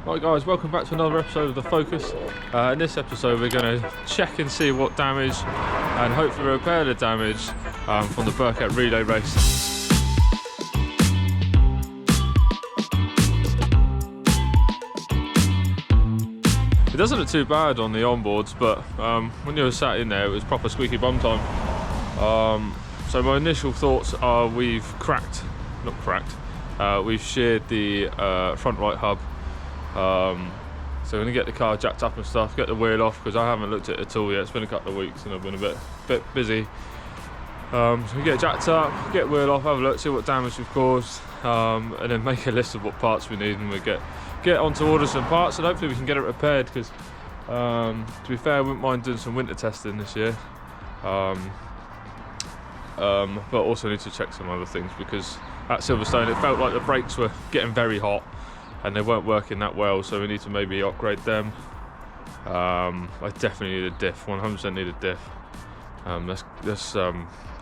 Right guys, welcome back to another episode of The Focus. In this episode we're going to check and see what damage and hopefully repair the damage from the Burkett relay race. It doesn't look too bad on the onboards, but when you were sat in there it was proper squeaky bum time. So my initial thoughts are we've we've sheared the front right hub. So we're going to get the car jacked up and stuff, get the wheel off, because I haven't looked at it at all yet. It's been a couple of weeks and I've been a bit busy. So we get it jacked up, get wheel off, have a look, see what damage we've caused, and then make a list of what parts we need, and we get on to order some parts, and hopefully we can get it repaired, because to be fair I wouldn't mind doing some winter testing this year. But also need to check some other things, because at Silverstone it felt like the brakes were getting very hot and they weren't working that well, so we need to maybe upgrade them. I definitely need a diff, 100% need a diff. That's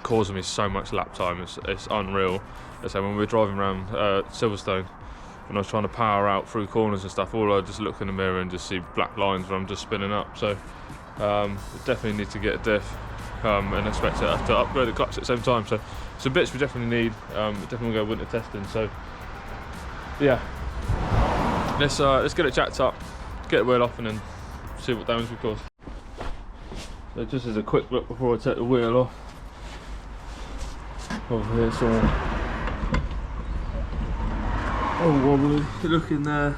causing me so much lap time, it's unreal. So when we were driving around Silverstone, when I was trying to power out through corners and stuff, all I just look in the mirror and just see black lines where I'm just spinning up. So definitely need to get a diff, and expect to have to upgrade the clutch at the same time. So some bits we definitely need. Definitely go winter testing. So yeah. Let's get it jacked up, get the wheel off, and then see what damage we caused. So just as a quick look before I take the wheel off, over here it's all wobbly. You look in there,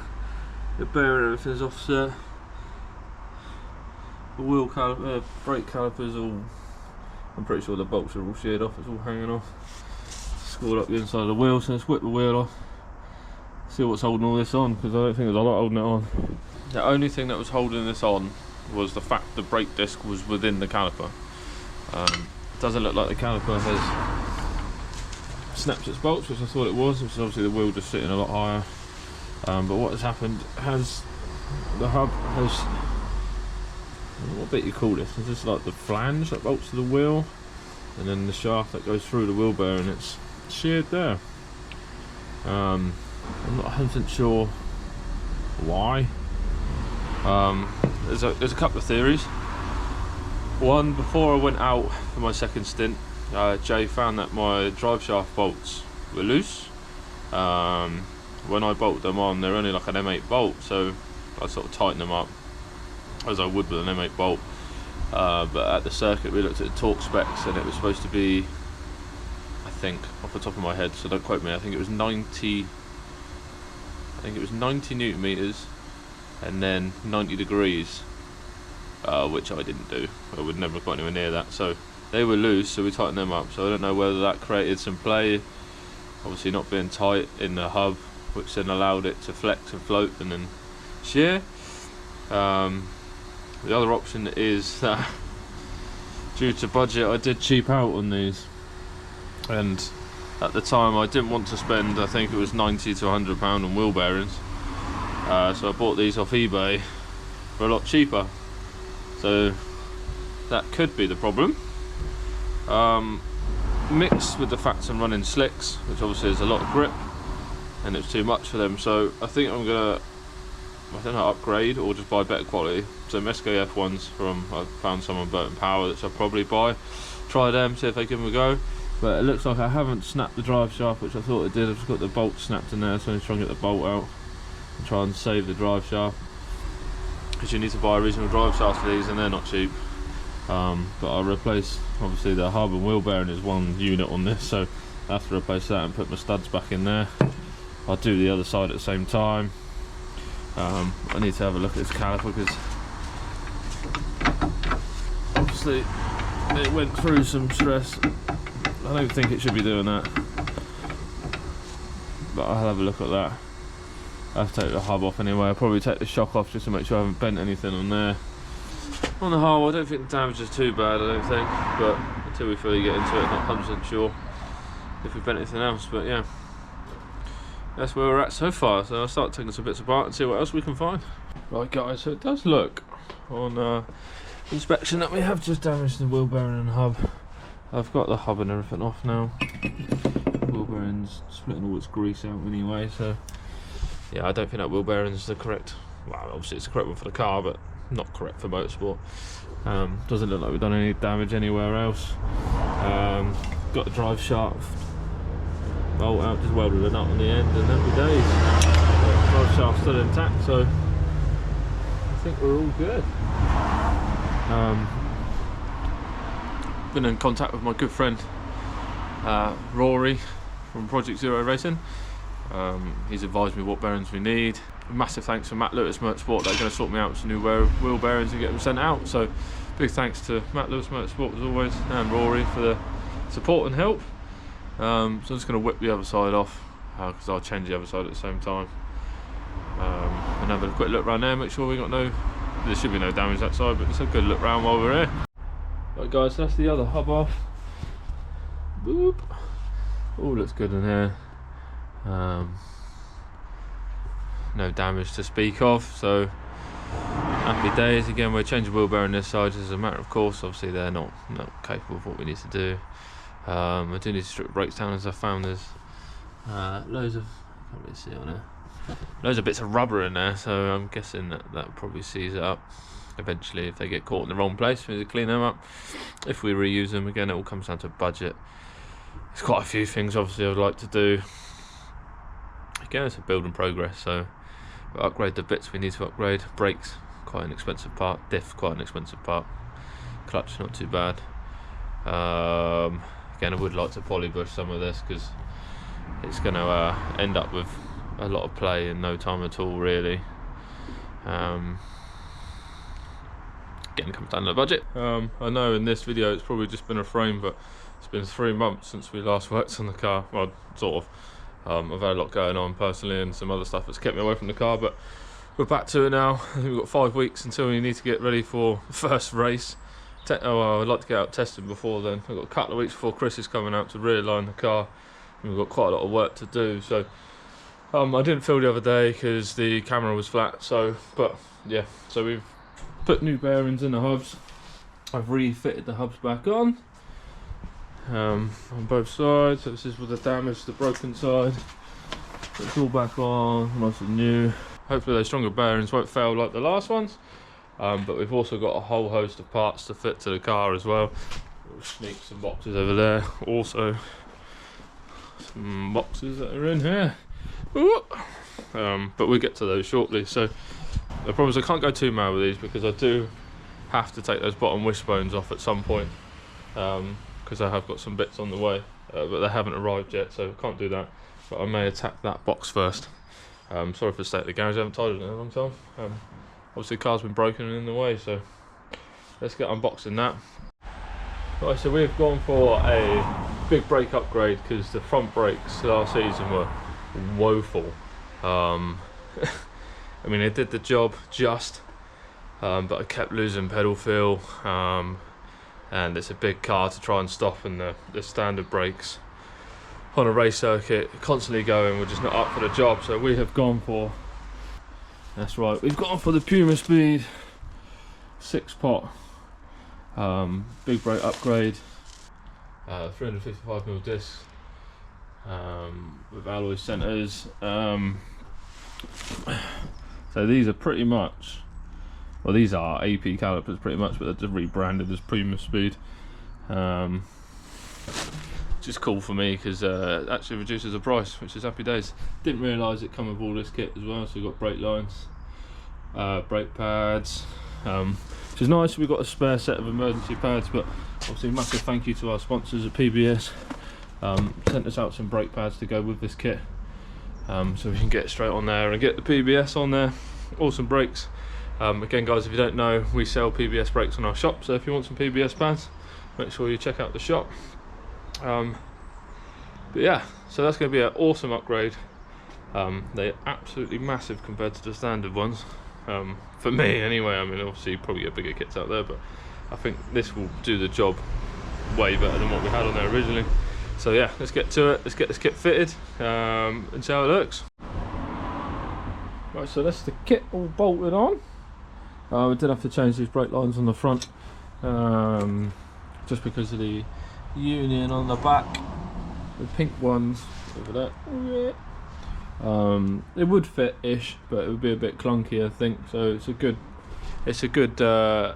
the bearing, everything's offset. The wheel caliper, brake calipers all, I'm pretty sure the bolts are all sheared off, it's all hanging off. Scored up the inside of the wheel, so let's whip the wheel off. See what's holding all this on, because I don't think there's a lot holding it on. The only thing that was holding this on was the fact the brake disc was within the caliper. It doesn't look like the caliper has snapped its bolts, which I thought it was, which is obviously the wheel just sitting a lot higher. But what has happened has the hub has, I don't know what bit you call this, it's just like the flange that bolts to the wheel, and then the shaft that goes through the wheel bearing, it's sheared there. I'm not 100% sure why. There's a couple of theories. One, before I went out for my second stint, Jay found that my drive shaft bolts were loose. When I bolted them on, they're only like an M8 bolt, so I sort of tightened them up as I would with an M8 bolt. But at the circuit we looked at the torque specs, and it was supposed to be, I think off the top of my head, so don't quote me, I think it was 90 Newton meters and then 90 degrees, which I didn't do. I would never have got anywhere near that. So they were loose, so we tightened them up. So I don't know whether that created some play, obviously not being tight in the hub, which then allowed it to flex and float and then shear. The other option is that due to budget I did cheap out on these, and at the time I didn't want to spend, I think it was £90 to £100 on wheel bearings, so I bought these off eBay for a lot cheaper. So that could be the problem, mixed with the fact I'm running slicks, which obviously is a lot of grip and it's too much for them. So I think I'm gonna, I don't know, upgrade or just buy better quality. So SKF ones from, I found some on Burton Power that I'll probably buy, try them, see if they give them a go. But it looks like I haven't snapped the drive shaft, which I thought I did. I've just got the bolt snapped in there, so I'm trying to get the bolt out and try and save the drive shaft, because you need to buy original drive shafts for these and they're not cheap. But I'll replace, obviously the hub and wheel bearing is one unit on this, so I have to replace that and put my studs back in there. I'll do the other side at the same time. I need to have a look at this caliper, because obviously it went through some stress. I don't think it should be doing that, but I'll have a look at that. I have to take the hub off anyway. I'll probably take the shock off just to make sure I haven't bent anything on there. On the whole, I don't think the damage is too bad, I don't think, but until we fully get into it, not 100% sure if we've bent anything else. But yeah, that's where we're at so far. So I'll start taking some bits apart and see what else we can find. Right guys, so it does look on inspection that we have just damaged the wheel bearing and hub. I've got the hub and everything off now. The wheel bearing's splitting all its grease out anyway, so yeah, I don't think that wheel bearing is the correct, well, obviously it's the correct one for the car, but not correct for motorsport. Doesn't look like we've done any damage anywhere else. Got the drive shaft bolt out, just welded a nut on the end, and happy days. Drive shaft's still intact, so I think we're all good. Been in contact with my good friend Rory from Project Zero Racing. He's advised me what bearings we need. Massive thanks to Matt Lewis Motorsport. They're going to sort me out some new wheel bearings and get them sent out. So big thanks to Matt Lewis Motorsport as always, and Rory for the support and help. So I'm just going to whip the other side off because I'll change the other side at the same time. And have a quick look around there, make sure we got there should be no damage that side, but it's a good look round while we're here. Right guys, so that's the other hub off. Boop. All looks good in here. No damage to speak of, so happy days. Again, we're changing wheel bearing this side as a matter of course. Obviously they're not capable of what we need to do. I do need to strip brakes down, as I found there's loads of, I can't really see it on there, loads of bits of rubber in there, so I'm guessing that probably sees it up eventually if they get caught in the wrong place. We need to clean them up. If we reuse them, again, it all comes down to budget. There's quite a few things obviously I'd like to do. Again, it's a build in progress, so we'll upgrade the bits we need to upgrade. Brakes, quite an expensive part. Diff, quite an expensive part. Clutch, not too bad. Again, I would like to polybush some of this because it's going to end up with a lot of play in no time at all, really. Again, comes down to the budget. I know in this video it's probably just been a frame, but it's been 3 months since we last worked on the car. Well, sort of. I've had a lot going on personally and some other stuff that's kept me away from the car, but we're back to it now. I think we've got 5 weeks until we need to get ready for the first race. I'd like to get out testing before then. I've got a couple of weeks before Chris is coming out to realign the car, and we've got quite a lot of work to do. So I didn't film the other day because the camera was flat, but yeah, so we've put new bearings in the hubs. I've refitted the hubs back on both sides. So this is with the damage, the broken side. It's all back on, nice and new. Hopefully those stronger bearings won't fail like the last ones. But we've also got a whole host of parts to fit to the car as well. We'll sneak some boxes over there. Also some boxes that are in here. But we'll get to those shortly. So the problem is I can't go too mad with these because I do have to take those bottom wishbones off at some point, because I have got some bits on the way, but they haven't arrived yet, so I can't do that. But I may attack that box first. Sorry for the state of the garage, I haven't tied it in a long time. Obviously the car's been broken and in the way, so let's get unboxing that. Right, so we've gone for a big brake upgrade because the front brakes last season were woeful. I mean, they did the job just, but I kept losing pedal feel, and it's a big car to try and stop in the standard brakes on a race circuit, constantly going, we're just not up for the job. So we have gone for, that's right, we've gone for the Puma Speed 6-pot big brake upgrade, 355mm discs with alloy centers. So these are pretty much, well, these are AP calipers pretty much, but they're just rebranded as Puma Speed. Which is cool for me because it actually reduces the price, which is happy days. Didn't realise it come with all this kit as well. So we've got brake lines, brake pads, which is nice. We've got a spare set of emergency pads, but obviously massive thank you to our sponsors at PBS. Sent us out some brake pads to go with this kit, so we can get straight on there and get the PBS on there. Awesome brakes. Again guys, if you don't know, we sell PBS brakes on our shop, so if you want some PBS pads, make sure you check out the shop. But yeah, so that's going to be an awesome upgrade. They're absolutely massive compared to the standard ones, for me anyway. I mean, obviously you probably get bigger kits out there, but I think this will do the job way better than what we had on there originally. So yeah, let's get to it. Let's get this kit fitted and see how it looks. Right, so that's the kit all bolted on. We did have to change these brake lines on the front, just because of the union on the back. The pink ones over there, It would fit-ish, but it would be a bit clunky, I think. So it's a good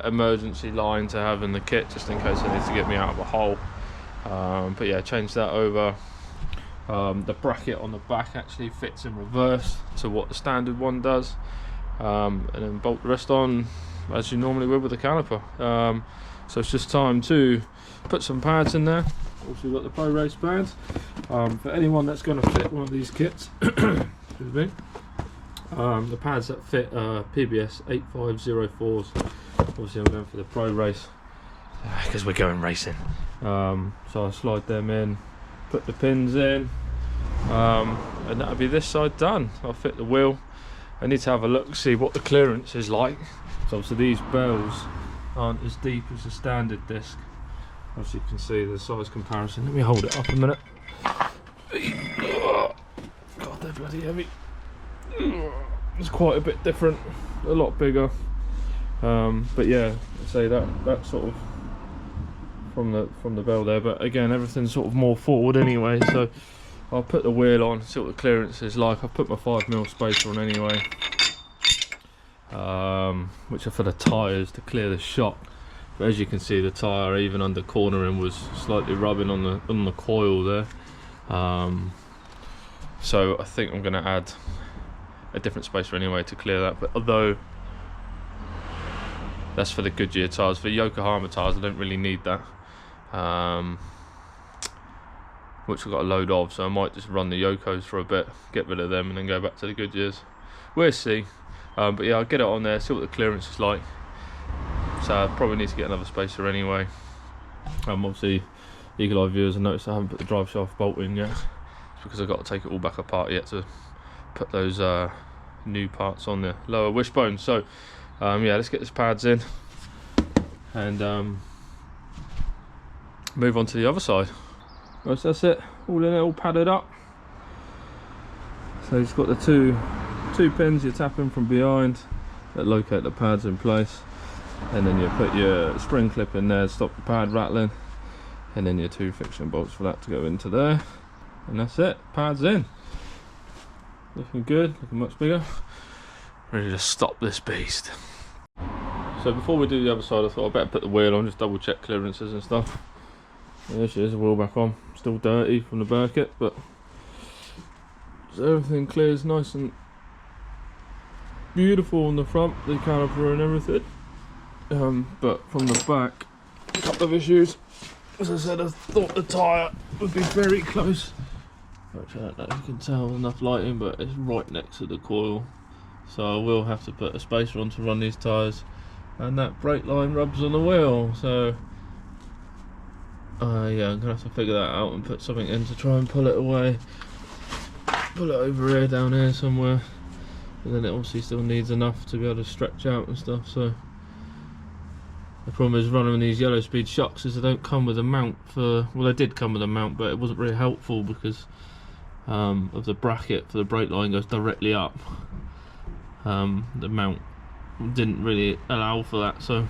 emergency line to have in the kit, just in case I need to get me out of a hole. But yeah, change that over. The bracket on the back actually fits in reverse to what the standard one does, and then bolt the rest on as you normally would with a caliper. So it's just time to put some pads in there. Also, we've got the Pro Race pads. For anyone that's going to fit one of these kits, excuse me, the pads that fit PBS 8504s. Obviously, I'm going for the Pro Race because we're going racing. So I slide them in, put the pins in, and that'll be this side done. I'll fit the wheel. I need to have a look, see what the clearance is like. So obviously these bells aren't as deep as the standard disc. As you can see, the size comparison. Let me hold it up a minute. God, they're bloody heavy. It's quite a bit different, a lot bigger. But yeah, I'd say that sort of from the bell there. But again, everything's sort of more forward anyway. So I'll put the wheel on, see what the clearance is like. I've put my 5mm spacer on anyway, which are for the tyres to clear the shock. But as you can see, the tyre, even under cornering, was slightly rubbing on the coil there. So I think I'm going to add a different spacer anyway to clear that. But although that's for the Goodyear tyres, for Yokohama tyres I don't really need that, which I've got a load of, so I might just run the Yokos for a bit, get rid of them, and then go back to the Goodyears. We'll see. But yeah, I'll get it on there, see what the clearance is like. So I probably need to get another spacer anyway. Obviously, eagle eye viewers have noticed I haven't put the drive shaft bolt in yet. It's because I've got to take it all back apart yet to put those new parts on the lower wishbone. So yeah, let's get these pads in and move on to the other side. Right, so that's it, all in it, all padded up. So you've got the two pins you're tapping from behind that locate the pads in place, and then you put your spring clip in there to stop the pad rattling, and then your 2 friction bolts for that to go into there, and that's it, pads in. Looking good, looking much bigger. Ready to stop this beast. So before we do the other side, I thought I'd better put the wheel on, just double check clearances and stuff. There she is, the wheel back on. Still dirty from the Burkett, but so everything clears nice and beautiful on the front, the caliper and everything. But from the back, a couple of issues. As I said, I thought the tyre would be very close, which I don't know if you can tell with enough lighting, but it's right next to the coil. So I will have to put a spacer on to run these tyres, and that brake line rubs on the wheel. So yeah, I'm gonna have to figure that out and put something in to try and pull it away. Pull it over here, down here somewhere. And then it obviously still needs enough to be able to stretch out and stuff. So the problem is running these yellow speed shocks is they don't come with a mount for, well, they did come with a mount, but it wasn't really helpful because of the bracket for the brake line goes directly up. The mount didn't really allow for that, so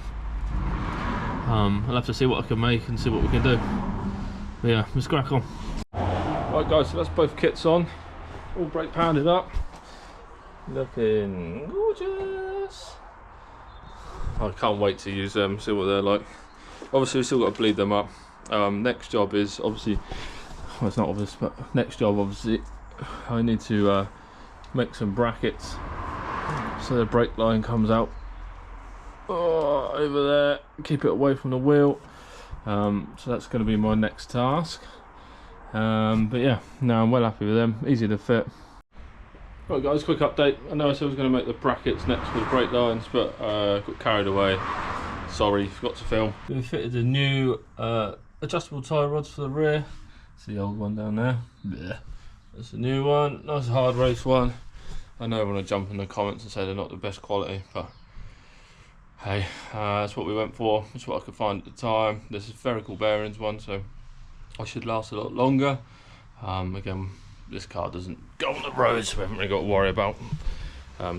I'll have to see what I can make and see what we can do. But yeah, let's crack on. Right guys, so that's both kits on, all brake pounded up, looking gorgeous. I can't wait to use them, see what they're like. Obviously we've still got to bleed them up. Next job is obviously, well, it's not obvious, but next job obviously I need to make some brackets so the brake line comes out over there, keep it away from the wheel. So that's going to be my next task. But yeah, no, I'm well happy with them, easy to fit. Right guys, quick update. I know I said I was going to make the brackets next for the brake lines, but got carried away. Sorry, forgot to film. We fitted the new adjustable tyre rods for the rear. It's the old one down there. Blech. That's the new one, nice hard race one. I know everyone will jump in the comments and say they're not the best quality, but hey, that's what we went for. That's what I could find at the time. This is spherical bearings one, so I should last a lot longer. Again, this car doesn't go on the road, so we haven't really got to worry about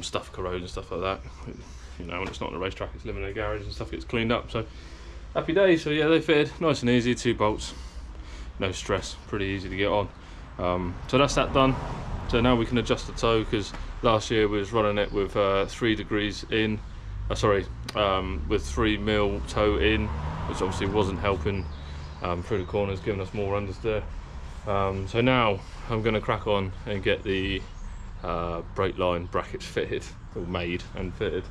stuff corrodes and stuff like that. You know, when it's not on the racetrack, it's living in a garage and stuff gets cleaned up. So happy days. So yeah, they fitted nice and easy, 2 bolts, no stress, pretty easy to get on. So that's that done. So now we can adjust the toe, because last year we was running it with 3 degrees in, with 3mm toe in, which obviously wasn't helping through the corners, giving us more understeer. So now I'm going to crack on and get the brake line brackets fitted, or made and fitted.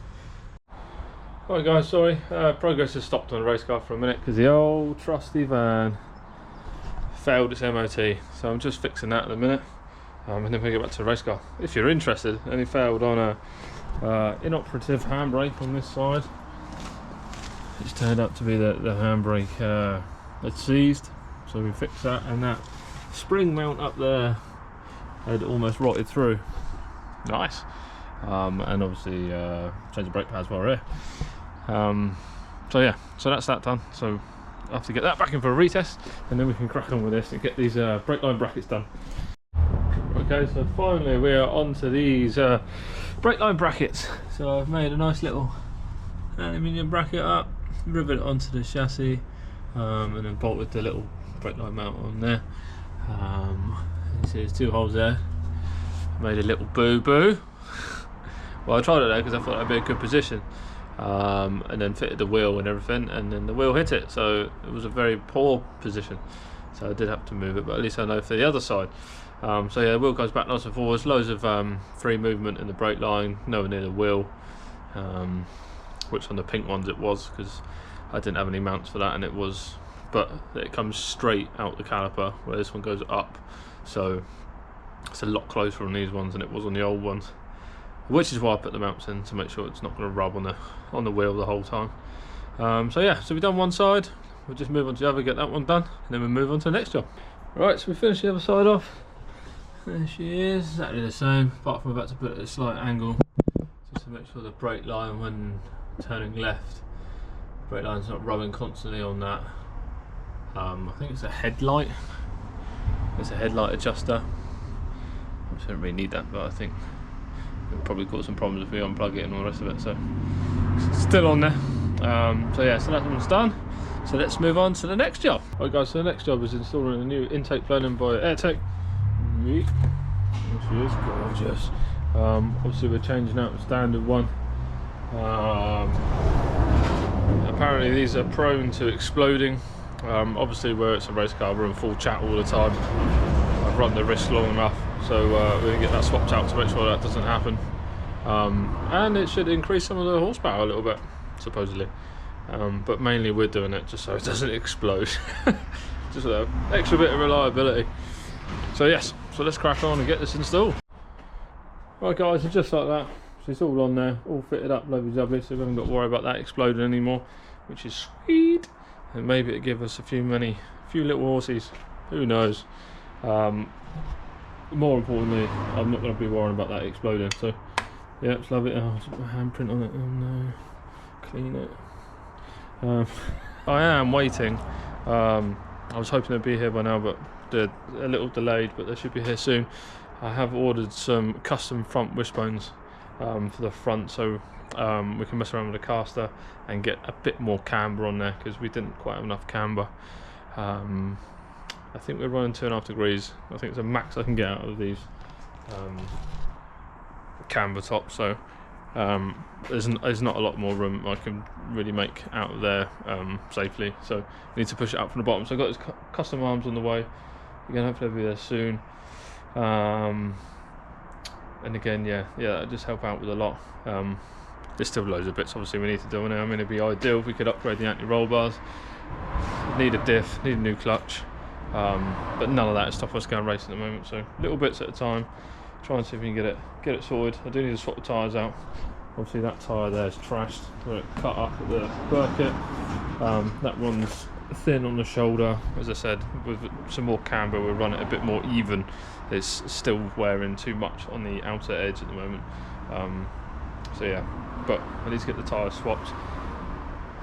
Alright guys, sorry, progress has stopped on the race car for a minute because the old trusty van failed its MOT, so I'm just fixing that in a minute, and then we get back to the race car. If you're interested, and it failed on a inoperative handbrake on this side, which turned out to be the handbrake had seized, so we fixed that, and that spring mount up there had almost rotted through. Nice. And obviously change the brake pads while we're here. So yeah, so that's that done. So I have to get that back in for a retest, and then we can crack on with this and get these brake line brackets done. Okay, so finally we are on to these brake line brackets. So I've made a nice little aluminium bracket up, rivet it onto the chassis, and then bolted the little brake line mount on there. You see there's 2 holes there. Made a little boo-boo. Well, I tried it there because I thought that'd be a good position, and then fitted the wheel and everything, and then the wheel hit it, so it was a very poor position, so I did have to move it, but at least I know for the other side. So yeah, the wheel goes back nice and forwards, loads of free movement in the brake line, nowhere near the wheel, which on the pink ones it was, because I didn't have any mounts for that, and it was, but it comes straight out the caliper, where this one goes up, so it's a lot closer on these ones than it was on the old ones, which is why I put the mounts in, to make sure it's not going to rub on the wheel the whole time. So yeah, so we've done one side, we'll just move on to the other, get that one done, and then we'll move on to the next job. Right, so we finished the other side off. There she is, exactly the same, apart from about to put it at a slight angle, just to make sure the brake line, when turning left, the brake line's not rubbing constantly on that. I think it's a headlight. It's a headlight adjuster. I shouldn't really need that, but I think it'll probably cause some problems if we unplug it and all the rest of it, so it's still on there. So yeah, so that one's done, so let's move on to the next job. Right guys, so the next job is installing a new intake planning by Airtech. She is gorgeous. Obviously we're changing out the standard one. Apparently these are prone to exploding. Obviously where it's a race car, we're in full chat all the time. I've run the risk long enough, so we're going to get that swapped out to make sure that doesn't happen. And it should increase some of the horsepower a little bit, supposedly. But mainly we're doing it just so it doesn't explode. Just an extra bit of reliability. So yes, so let's crack on and get this installed. Right guys, and just like that, so it's all on there, all fitted up, lovely, so we haven't got to worry about that exploding anymore, which is sweet. And maybe it'll give us a few little horsies, who knows. More importantly, I'm not going to be worrying about that exploding, so yeah, it's lovely. Oh, I'll put my handprint on it, oh no, clean it. I am waiting, I was hoping they'd be here by now, but they're a little delayed, but they should be here soon. I have ordered some custom front wishbones for the front, so we can mess around with the caster and get a bit more camber on there, because we didn't quite have enough camber. I think we're running 2.5 degrees. I think it's the max I can get out of these camber tops, so there's not a lot more room I can really make out of there safely, so I need to push it out from the bottom. So I've got these custom arms on the way. Again, hopefully they'll be there soon. And again, yeah, that'll just help out with a lot. There's still loads of bits obviously we need to do on it. I mean, it'd be ideal if we could upgrade the anti-roll bars. Need a diff, need a new clutch, but none of that is stuff us going racing at the moment, so little bits at a time, try and see if we can get it sorted. I do need to swap the tyres out. Obviously that tyre there is trashed, where it cut up at the Burkett. That one's thin on the shoulder. As I said, with some more camber we'll run it a bit more even. It's still wearing too much on the outer edge at the moment, so yeah, but I need to get the tyres swapped.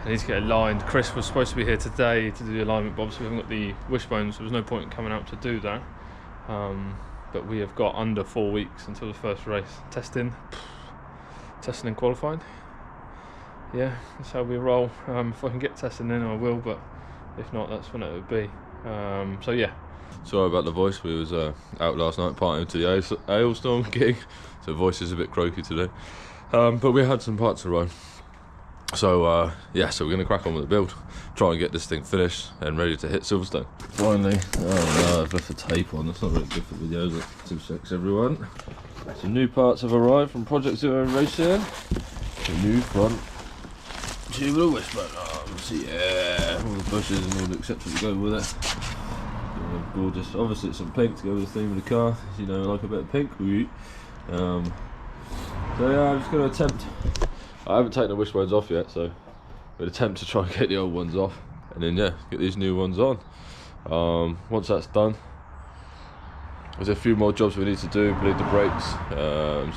I need to get it lined. Chris was supposed to be here today to do the alignment, but obviously we haven't got the wishbones, so there's no point in coming out to do that. But we have got under 4 weeks until the first race. Testing and qualifying. Yeah, that's how we roll. If I can get testing in, I will, but if not, that's when it would be. So yeah, Sorry about the voice, we was out last night partying to the Hailstorm gig, so voice is a bit croaky today. But we had some parts to run. So yeah, so we're going to crack on with the build, try and get this thing finished and ready to hit Silverstone. Finally, oh no, I've left the tape on, that's not very good for videos. 2 secs everyone. Some new parts have arrived from Project Zero Racing. The new front tubular wishbone arms, yeah, all the bushes and all the accessories to go with it. Yeah, gorgeous, obviously it's some pink to go with the theme of the car, you know, like a bit of pink. So yeah, I'm just going to attempt. I haven't taken the wishbones off yet, so we'll attempt to try and get the old ones off, and then yeah, get these new ones on. Once that's done, there's a few more jobs we need to do, bleed the brakes,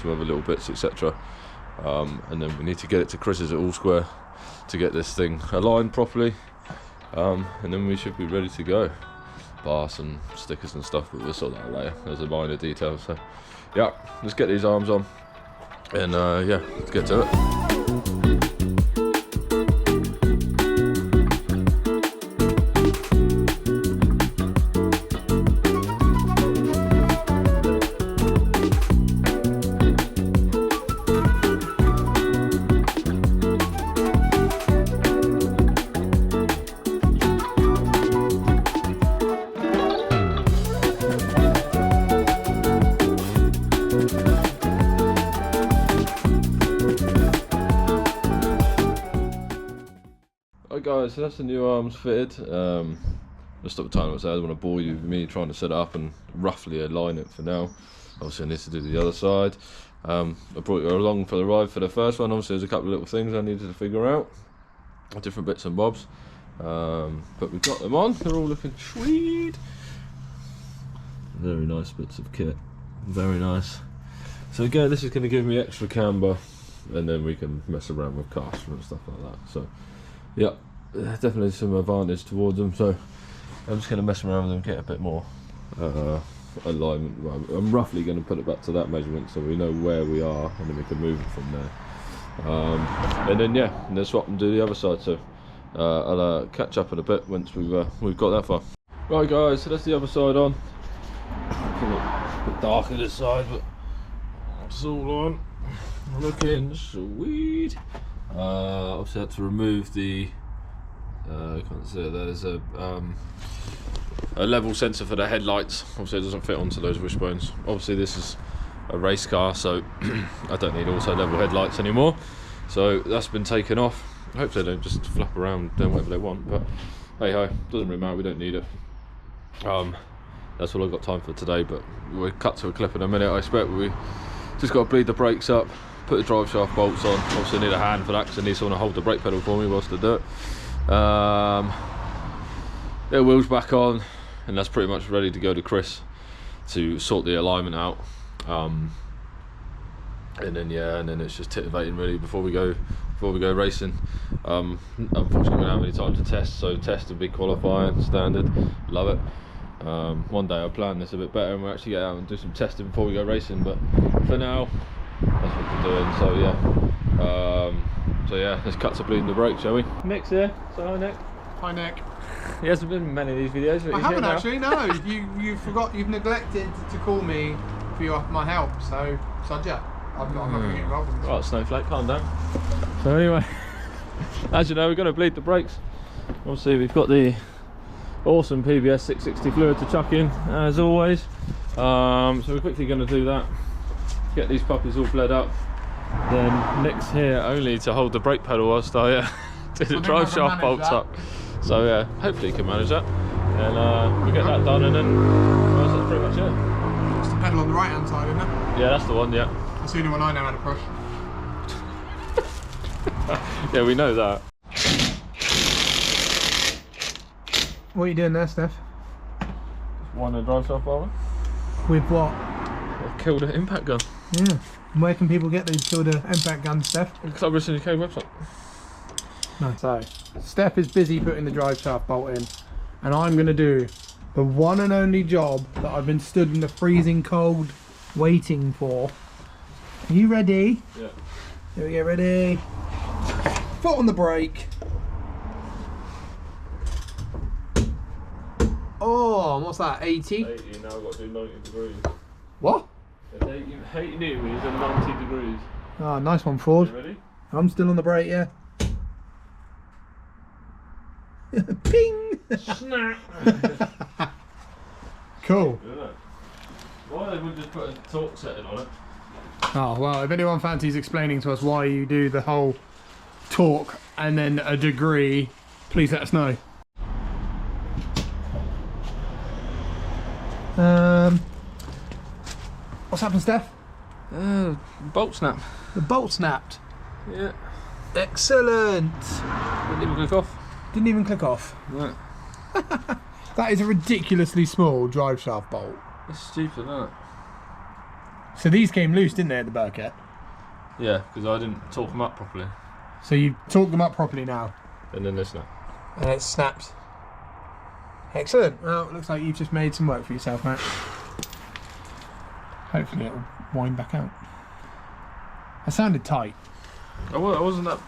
some other little bits, etc. And then we need to get it to Chris's at All Square to get this thing aligned properly, and then we should be ready to go. Bars and stickers and stuff, but we'll sort that out later. There's a minor detail, so yeah, let's get these arms on, and yeah, let's get to it. Guys, so that's the new arms fitted. Just stop the time I don't want to bore you with me trying to set it up and roughly align it for now. Obviously I need to do the other side. I brought you along for the ride for the first one. Obviously there's a couple of little things I needed to figure out, different bits and bobs, but we've got them on. They're all looking sweet. Very nice bits of kit, very nice. So again, this is going to give me extra camber, and then we can mess around with caster and stuff like that. So yeah, definitely some advantage towards them, so I'm just going to mess around with them, get a bit more alignment. Well, I'm roughly going to put it back to that measurement so we know where we are, and then we can move it from there. And then yeah, and then swap and do the other side. So I'll catch up in a bit once we've got that far. Right guys, so that's the other side on. It's a bit darker this side, but it's all on. Looking sweet. Obviously I had to remove the I can't see it. There's a level sensor for the headlights. Obviously it doesn't fit onto those wishbones. Obviously this is a race car, so I don't need auto level headlights anymore, so that's been taken off. Hopefully they don't just flap around doing whatever they want, but hey ho, doesn't really matter, we don't need it. That's all I've got time for today, but we'll cut to a clip in a minute. I expect we just got to bleed the brakes up, put the drive shaft bolts on. Obviously I need a hand for that because I need someone to hold the brake pedal for me whilst I do it. Get the wheels back on, and that's pretty much ready to go to Chris to sort the alignment out. And then yeah, and then it's just titivating really before we go racing. Unfortunately we don't have any time to test, so test and be qualifying standard. Love it. One day I'll plan this a bit better and we'll actually get out and do some testing before we go racing, but for now that's what we're doing. So yeah, let's cut to bleeding the brake, shall we? Nick's here. Say hi, Nick. Hi, Nick. He hasn't been in many of these videos, but I haven't actually. No, you forgot. You've neglected to call me for my help. So sod ya. I'm not going to get involved in this. Right, Snowflake, calm down. So anyway, as you know, we're going to bleed the brakes. Obviously, we've got the awesome PBS 660 fluid to chuck in, as always. So we're quickly going to do that. Get these puppies all bled up. Then Nick's here only to hold the brake pedal whilst I do the drive shaft bolts up. So yeah, hopefully he can manage that. And we get that done, and then well, that's pretty much it. It's the pedal on the right hand side, isn't it? Yeah, that's the one, yeah. That's the only one I know how to push. Yeah, we know that. What are you doing there, Steph? One a drive shaft bar. With what? I've killed an impact gun. Yeah. Where can people get these killed impact guns, Steph? Club Racing UK website. No. So, Steph is busy putting the drive shaft bolt in, and I'm going to do the one and only job that I've been stood in the freezing cold waiting for. Are you ready? Yeah. Here we go, ready. Foot on the brake. Oh, what's that? 80? 80, now I've got to do 90 degrees. What? It's 80 degrees and 90 degrees. Oh, nice one, Ford. You ready? I'm still on the brake, yeah. Ping! Snap! Cool. Why they would just put a torque setting on it? Oh, well, if anyone fancies explaining to us why you do the whole torque and then a degree, please let us know. What's happened, Steph? Bolt snap. The bolt snapped. Yeah. Excellent. Didn't even click off. Didn't even click off. No. That is a ridiculously small drive shaft bolt. It's stupid, isn't it? So these came loose, didn't they, at the Burkett? Yeah, because I didn't torque them up properly. So you torqued them up properly now. And then they snap. And it snapped. Excellent. Well, it looks like you've just made some work for yourself, mate. Hopefully it'll wind back out. That sounded tight. I wasn't that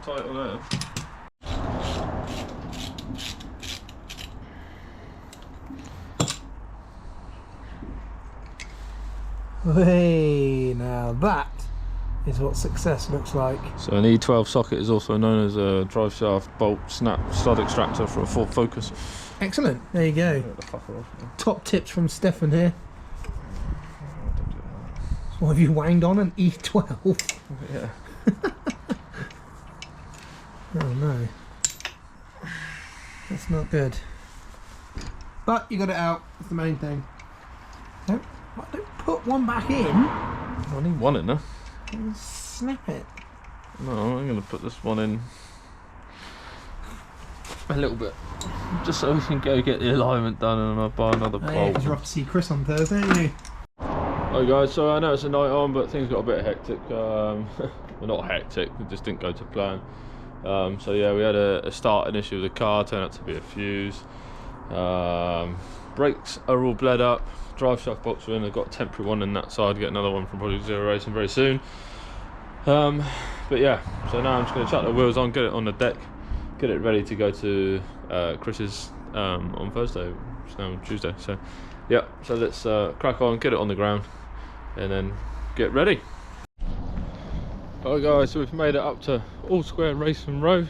tight on it. Hey, now that is what success looks like. So an E12 socket is also known as a drive shaft bolt snap stud extractor for a Ford Focus. Excellent. There you go. Top tips from Stefan here. What have you wanged on an E12? Yeah. Oh no. That's not good. But you got it out. That's the main thing. Don't put one back in. I need one in there. Snap it. No, I'm going to put this one in a little bit. Just so we can go get the alignment done and I'll buy another Oh, yeah, bolt. because you're off to see Chris on Thursday, aren't you? Hi guys, so I know it's a night on, but things got a bit hectic. Well, not hectic, it just didn't go to plan. So yeah, we had a starting issue with the car, turned out to be a fuse. Brakes are all bled up, drive shaft bolts are in, I've got a temporary one in that side, get another one from Project Zero Racing very soon. But yeah, so now I'm just going to chuck the wheels on, get it on the deck, get it ready to go to Chris's on Thursday, it's now Tuesday, so yeah, so let's crack on, get it on the ground and then get ready. Alright guys, so we've made it up to All Square Racing Road,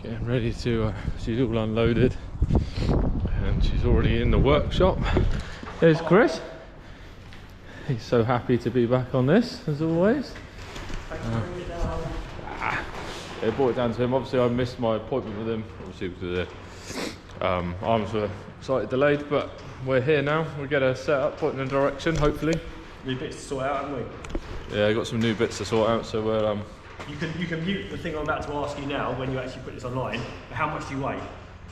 getting ready to, she's all unloaded and she's already in the workshop. There's Chris, he's so happy to be back on this as always. They brought it down to him. Obviously I missed my appointment with him, obviously because the arms were slightly delayed, but we're here now. We'll get a setup, point in a direction, hopefully. New bits to sort out, haven't we? Yeah, got some new bits to sort out, so we're You can mute the thing I'm about to ask you now when you actually put this online. But how much do you weigh?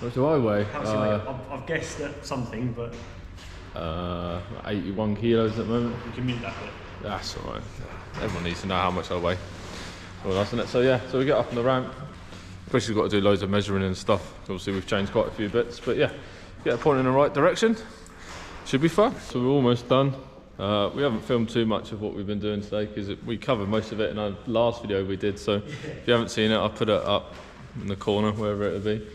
what do I weigh? How much do you weigh? I've guessed at something, but 81 kilos at the moment. you can mute that bit. That's alright. Everyone needs to know how much I weigh. Well, that's it. So yeah, so we get up on the ramp. Chris has got to do loads of measuring and stuff. Obviously we've changed quite a few bits, but yeah, get a point in the right direction. Should be fun. So we're almost done. We haven't filmed too much of what we've been doing today because we covered most of it in our last video we did. So if you haven't seen it, I'll put it up in the corner, wherever it'll be.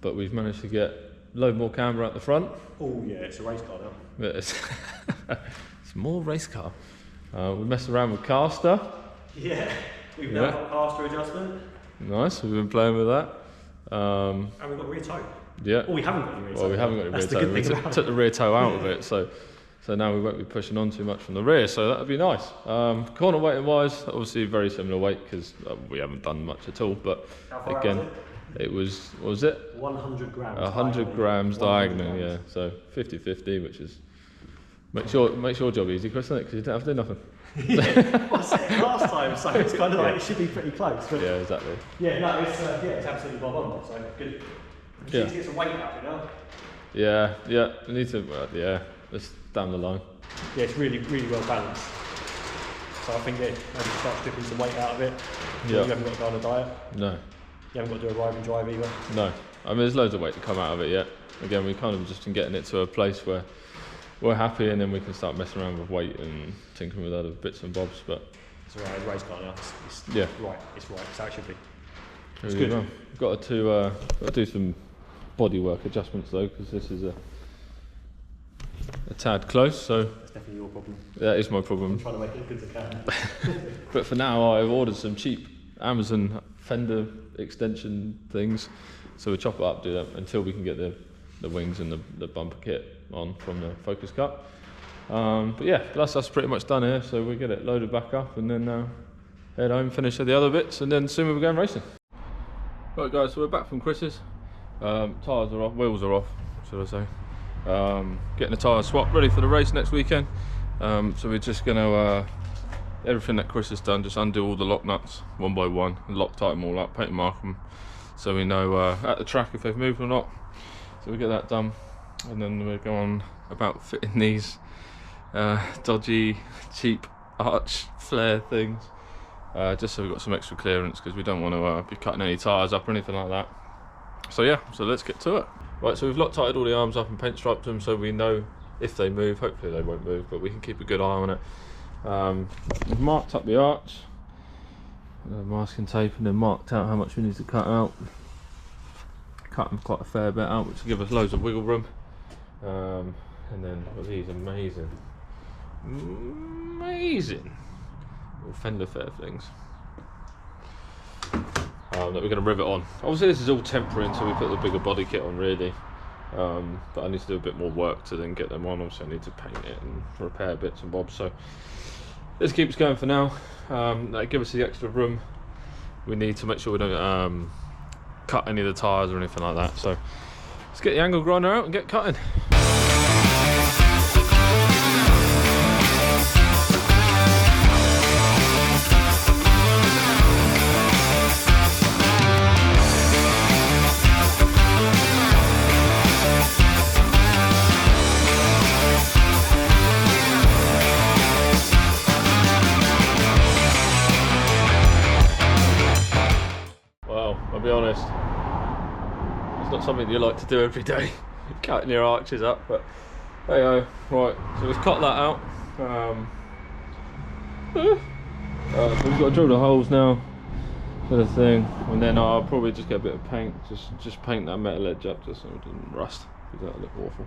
But we've managed to get a load more camera at the front. Oh yeah, it's a race car now. But it's more race car. We messed around with caster. Yeah, we've now got caster adjustment. Nice, we've been playing with that. And we've got rear toe. Yeah. Oh, we haven't got the rear toe. Well, we haven't got the rear That's the toe. good We thing about took it. the rear toe out of it, so now we won't be pushing on too much from the rear, so that'd be nice. Corner weighting wise, obviously very similar weight because we haven't done much at all, but How far out again, was it was, what was it? 100 grams. 100 grams diagonal, yeah, so 50-50, which is, makes your job easy, Chris, isn't it? Because you don't have to do nothing. Yeah, I said it last time, so it's kind of like it should be pretty close. But Yeah, exactly. yeah, no, it's absolutely bob on. So good. We Yeah. need to get some weight out of it now. Yeah, we need to, yeah, it's down the line. Yeah, it's really, really well balanced. So I think maybe start stripping some weight out of it. Yeah. You haven't got to go on a diet. No. You haven't got to do a ride and drive either. No, I mean there's loads of weight to come out of it yet. Again, we kind of just been getting it to a place where we're happy, and then we can start messing around with weight and tinkering with other bits and bobs. But It's alright, it's a race car now. It's yeah, right, it's right, it's how it should be. it's good. Well. Got to do some bodywork adjustments though, because this is a tad close, so That's definitely your problem. that is my I'm problem. trying to make it as good as I can. But for now, I've ordered some cheap Amazon fender extension things, so we'll chop it up, do that until we can get the wings and the bumper kit on from the Focus Cup. But yeah, that's pretty much done here, so we'll get it loaded back up and then head home, finish the other bits, and then soon we'll be going racing. Right guys, so we're back from Chris's. Tyres are off, wheels are off, should I say. Getting the tyres swapped, ready for the race next weekend. So we're just going to, everything that Chris has done, just undo all the lock nuts one by one, and Loctite them all up, paint and mark them, so we know at the track if they've moved or not. So we get that done, and then we'll go on about fitting these dodgy, cheap arch flare things, just so we've got some extra clearance, because we don't want to be cutting any tyres up or anything like that. So yeah, so let's get to it. Right, so we've Loctited all the arms up and paint striped them, so we know if they move. Hopefully they won't move, but we can keep a good eye on it. We've marked up the arch, masking tape, and then marked out how much we need to cut out. Cut them quite a fair bit out, which will give us loads of wiggle room. And then got these amazing little fender flare things that we're going to rivet on. Obviously this is all temporary until we put the bigger body kit on, really. But I need to do a bit more work to then get them on. Obviously I need to paint it and repair bits and bobs, so let's keep us going for now. That'll give us the extra room we need to make sure we don't cut any of the tyres or anything like that. So let's get the angle grinder out and get cutting. I'll be honest, it's not something you like to do every day, cutting your arches up, but there you go. Right, so we've cut that out. So we've got to drill the holes now for the thing, and then I'll probably just get a bit of paint, just paint that metal edge up just so it doesn't rust, because that'll look awful.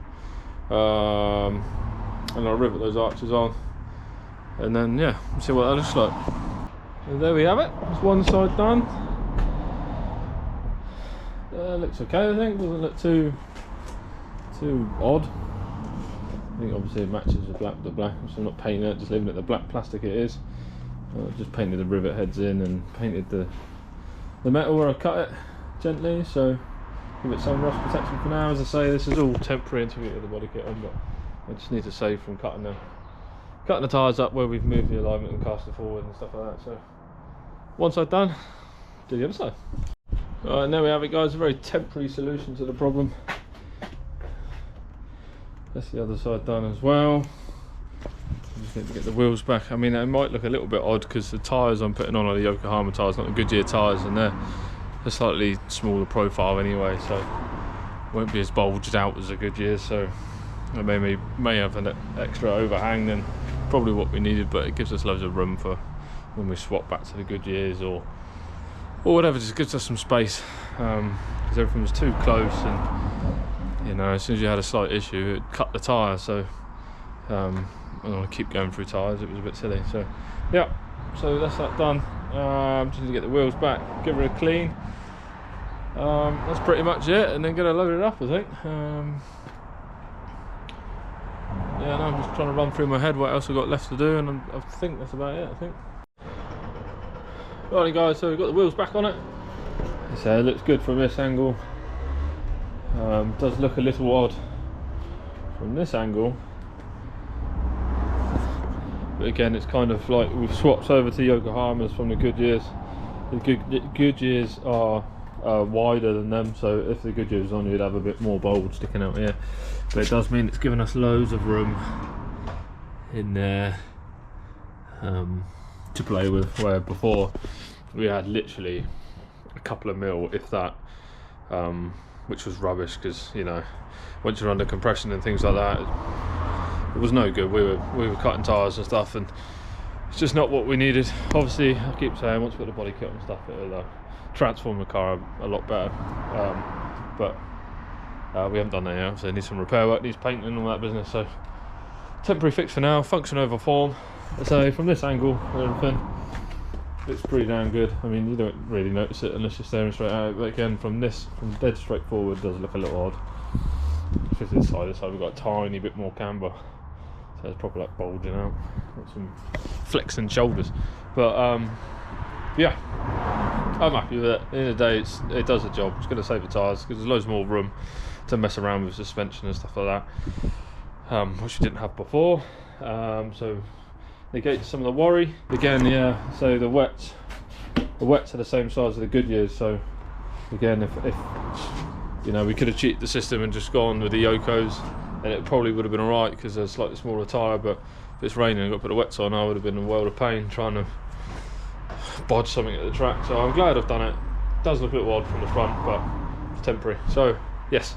And I'll rivet those arches on, and then yeah, see what that looks like. And there we have it, it's one side done. Looks okay, I think. Doesn't look too odd. I think obviously it matches the black, so I'm not painting it, just leaving it the black plastic it is. Just painted the rivet heads in and painted the metal where I cut it gently, so give it some rust protection for now. As I say, this is all temporary until we get the body kit on, but I just need to save from cutting the tyres up where we've moved the alignment and cast it forward and stuff like that. So one side done, do the other side. Right, and there we have it guys, a very temporary solution to the problem. That's the other side done as well. Just need to get the wheels back. I mean, it might look a little bit odd because the tyres I'm putting on are the Yokohama tyres, not the Goodyear tyres, and they're slightly smaller profile anyway, so won't be as bulged out as the Goodyear, so I may have an extra overhang than probably what we needed, but it gives us loads of room for when we swap back to the Goodyears or whatever. Just gives us some space, because everything was too close, and you know, as soon as you had a slight issue it cut the tyre, so I don't want to keep going through tyres, it was a bit silly. So yeah, so that's that done. Just need to get the wheels back, give her a clean. That's pretty much it, and then get her loaded up, I think. Yeah, now I'm just trying to run through my head what else I've got left to do, and I think that's about it, I think. Righty guys, so we've got the wheels back on it. So it looks good from this angle. Does look a little odd from this angle, but again it's kind of like we've swapped over to Yokohamas from the Goodyears. The Goodyears are wider than them, so if the Goodyear was on you'd have a bit more bulge sticking out here, but it does mean it's given us loads of room in there to play with, where before we had literally a couple of mil, if that, which was rubbish, because you know, once you're under compression and things like that, it was no good. We were cutting tyres and stuff, and it's just not what we needed. Obviously, I keep saying once we put the body kit and stuff, it'll transform the car a lot better, but We haven't done that yet, so it needs some repair work, needs painting and all that business. So temporary fix for now, function over form. So from this angle and everything, it's pretty damn good. I mean, you don't really notice it unless you're staring straight at it, but again, from dead straight forward, it does look a little odd. Especially this side, we've got a tiny bit more camber, so it's probably like bulging out. Got some flexing shoulders, but yeah, I'm happy with it. At the end of the day, it does the job. It's going to save the tyres because there's loads more room to mess around with suspension and stuff like that, which we didn't have before. So negates some of the worry. Again, yeah, so the wets are the same size as the Goodyears, so again, if you know, we could have cheated the system and just gone with the Yokos, and it probably would have been alright because they're a slightly smaller tyre, but if it's raining and I've got to put the wets on, I would have been in a world of pain trying to bodge something at the track. So I'm glad I've done it. It does look a little odd from the front, but it's temporary. So yes,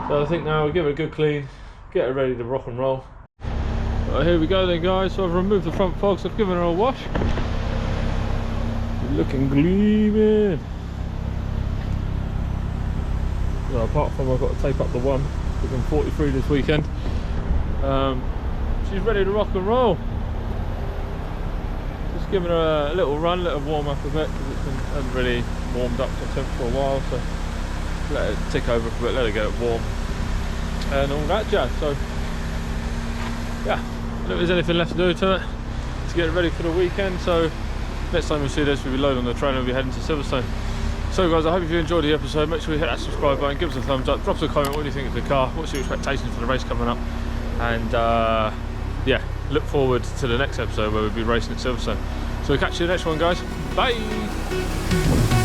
so I think now we'll give it a good clean, get it ready to rock and roll. Right, here we go then, guys. So I've removed the front fogs, I've given her a wash. Looking gleaming. So apart from I've got to tape up the one, we've been 43 this weekend. She's ready to rock and roll. Just giving her a little run, let her warm up a bit because it hasn't really warmed up to temp for a while. So let it tick over for a bit, let her get it warm and all that jazz. So yeah, I don't think there's anything left to do to it to get it ready for the weekend. So next time we see this, we'll be loading on the trailer and we'll be heading to Silverstone. So guys, I hope you enjoyed the episode. Make sure you hit that subscribe button, give us a thumbs up, drop us a comment, what do you think of the car, what's your expectations for the race coming up, and yeah, look forward to the next episode where we'll be racing at Silverstone. So we'll catch you in the next one, guys. Bye.